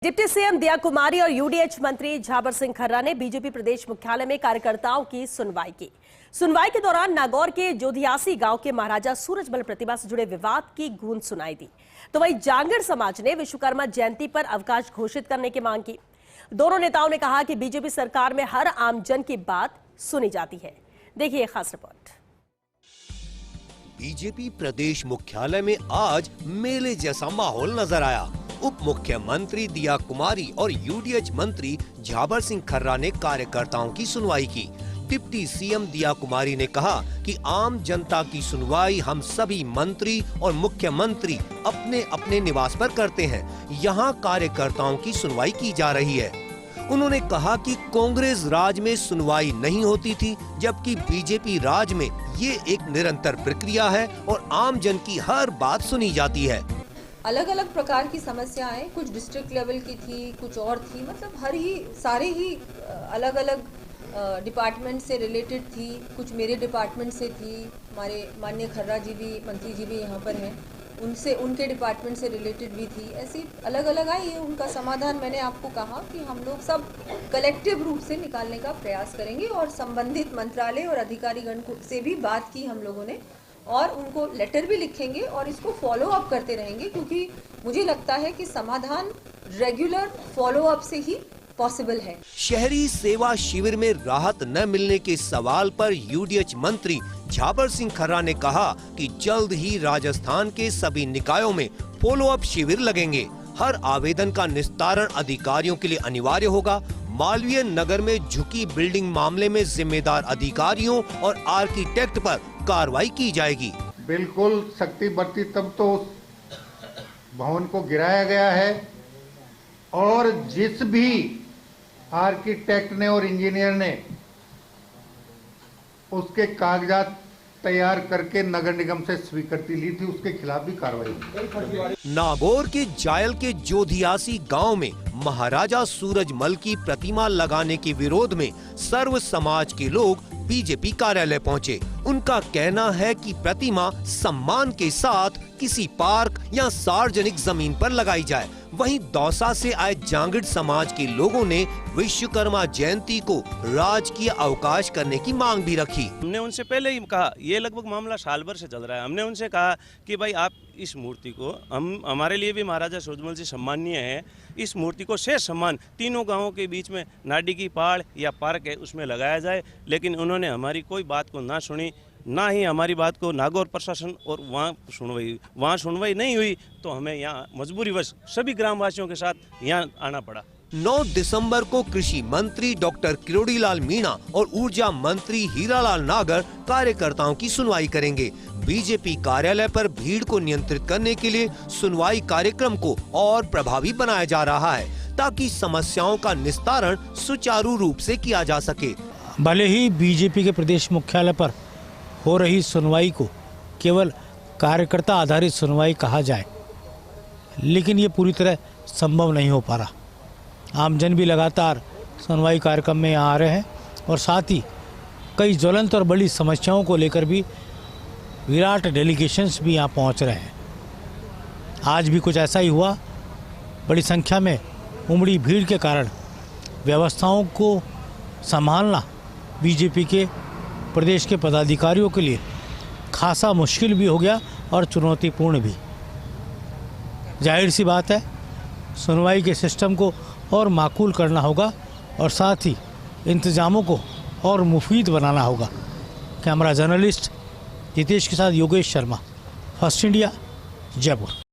Deputy CM दिया कुमारी और UDH मंत्री झाबर सिंह खर्रा ने बीजेपी प्रदेश मुख्यालय में कार्यकर्ताओं की सुनवाई की। सुनवाई के दौरान नागौर के जोधियासी गांव के महाराजा सूरजमल प्रतिमा से जुड़े विवाद की गूंज सुनाई दी। तो वहीं जांगड़ समाज ने विश्वकर्मा जयंती पर अवकाश घोषित करने की मांग की। दोनों नेताओं ने कहा कि बीजेपी सरकार में हर आम जन की बात सुनी जाती है। देखिए खास रिपोर्ट। बीजेपी प्रदेश मुख्यालय में आज मेले जैसा माहौल नजर आया। उप मुख्यमंत्री दिया कुमारी और यूडीएच मंत्री झाबर सिंह खर्रा ने कार्यकर्ताओं की सुनवाई की। डिप्टी सीएम दिया कुमारी ने कहा कि आम जनता की सुनवाई हम सभी मंत्री और मुख्यमंत्री अपने अपने निवास पर करते हैं। यहाँ कार्यकर्ताओं की सुनवाई की जा रही है। उन्होंने कहा कि कांग्रेस राज में सुनवाई नहीं होती थी, जबकि बीजेपी राज में ये एक निरंतर प्रक्रिया है और आम जन की हर बात सुनी जाती है। अलग अलग प्रकार की समस्याएं, कुछ डिस्ट्रिक्ट लेवल की थी, कुछ और थी, मतलब सारे ही अलग अलग डिपार्टमेंट से रिलेटेड थी। कुछ मेरे डिपार्टमेंट से थी, हमारे माननीय खर्रा जी भी, मंत्री जी भी यहाँ पर हैं, उनके डिपार्टमेंट से रिलेटेड भी थी। ऐसी अलग अलग आई है। उनका समाधान मैंने आपको कहा कि हम लोग सब कलेक्टिव रूप से निकालने का प्रयास करेंगे और संबंधित मंत्रालय और अधिकारीगण से भी बात की हम लोगों ने और उनको लेटर भी लिखेंगे और इसको फॉलो अप करते रहेंगे, क्योंकि मुझे लगता है कि समाधान रेगुलर फॉलो अप से ही पॉसिबल है। शहरी सेवा शिविर में राहत न मिलने के सवाल पर यूडीएच मंत्री झाबर सिंह खर्रा ने कहा कि जल्द ही राजस्थान के सभी निकायों में फॉलो अप शिविर लगेंगे। हर आवेदन का निस्तारण अधिकारियों के लिए अनिवार्य होगा। मालवीय नगर में झुकी बिल्डिंग मामले में जिम्मेदार अधिकारियों और आर्किटेक्ट पर कार्रवाई की जाएगी। बिल्कुल सख्ती बरती तब तो भवन को गिराया गया है और जिस भी आर्किटेक्ट ने और इंजीनियर ने उसके कागजात तैयार करके नगर निगम से स्वीकृति ली थी, उसके खिलाफ भी कार्रवाई हुई। नागौर के जायल के जोधियासी गांव में महाराजा सूरजमल की प्रतिमा लगाने के विरोध में सर्व समाज के लोग बीजेपी कार्यालय पहुंचे। उनका कहना है कि प्रतिमा सम्मान के साथ किसी पार्क या सार्वजनिक जमीन पर लगाई जाए। वहीं दौसा से आए जांगड़ समाज के लोगों ने विश्वकर्मा जयंती को राजकीय अवकाश करने की मांग भी रखी। हमने उनसे पहले ही कहा, ये लगभग मामला साल भर से चल रहा है। हमने उनसे कहा कि भाई आप इस मूर्ति को, हमारे लिए भी महाराजा सूरजमल जी सम्मानीय है, इस मूर्ति को शेष सम्मान तीनों गांवों के बीच में नाडी की पहाड़ या पार्क है उसमें लगाया जाए। लेकिन उन्होंने हमारी कोई बात को ना सुनी, ना ही हमारी बात को नागौर प्रशासन और वहाँ सुनवाई नहीं हुई, तो हमें यहाँ मजबूरीवश सभी ग्रामवासियों के साथ यहाँ आना पड़ा। 9 दिसंबर को कृषि मंत्री डॉक्टर किरोड़ीलाल मीणा और ऊर्जा मंत्री हीरालाल नागर कार्यकर्ताओं की सुनवाई करेंगे। बीजेपी कार्यालय पर भीड़ को नियंत्रित करने के लिए सुनवाई कार्यक्रम को और प्रभावी बनाया जा रहा है, ताकि समस्याओं का निस्तारण सुचारू रूप से किया जा सके। भले ही बीजेपी के प्रदेश मुख्यालय पर हो रही सुनवाई को केवल कार्यकर्ता आधारित सुनवाई कहा जाए, लेकिन ये पूरी तरह संभव नहीं हो पा रहा। आमजन भी लगातार सुनवाई कार्यक्रम में आ रहे हैं और साथ ही कई ज्वलंत और बड़ी समस्याओं को लेकर भी विराट डेलीगेशंस भी यहाँ पहुँच रहे हैं। आज भी कुछ ऐसा ही हुआ। बड़ी संख्या में उमड़ी भीड़ के कारण व्यवस्थाओं को संभालना बीजेपी के प्रदेश के पदाधिकारियों के लिए खासा मुश्किल भी हो गया और चुनौतीपूर्ण भी। जाहिर सी बात है, सुनवाई के सिस्टम को और माकूल करना होगा और साथ ही इंतजामों को और मुफीद बनाना होगा। कैमरा जर्नलिस्ट जितेश के साथ योगेश शर्मा, फर्स्ट इंडिया, जयपुर।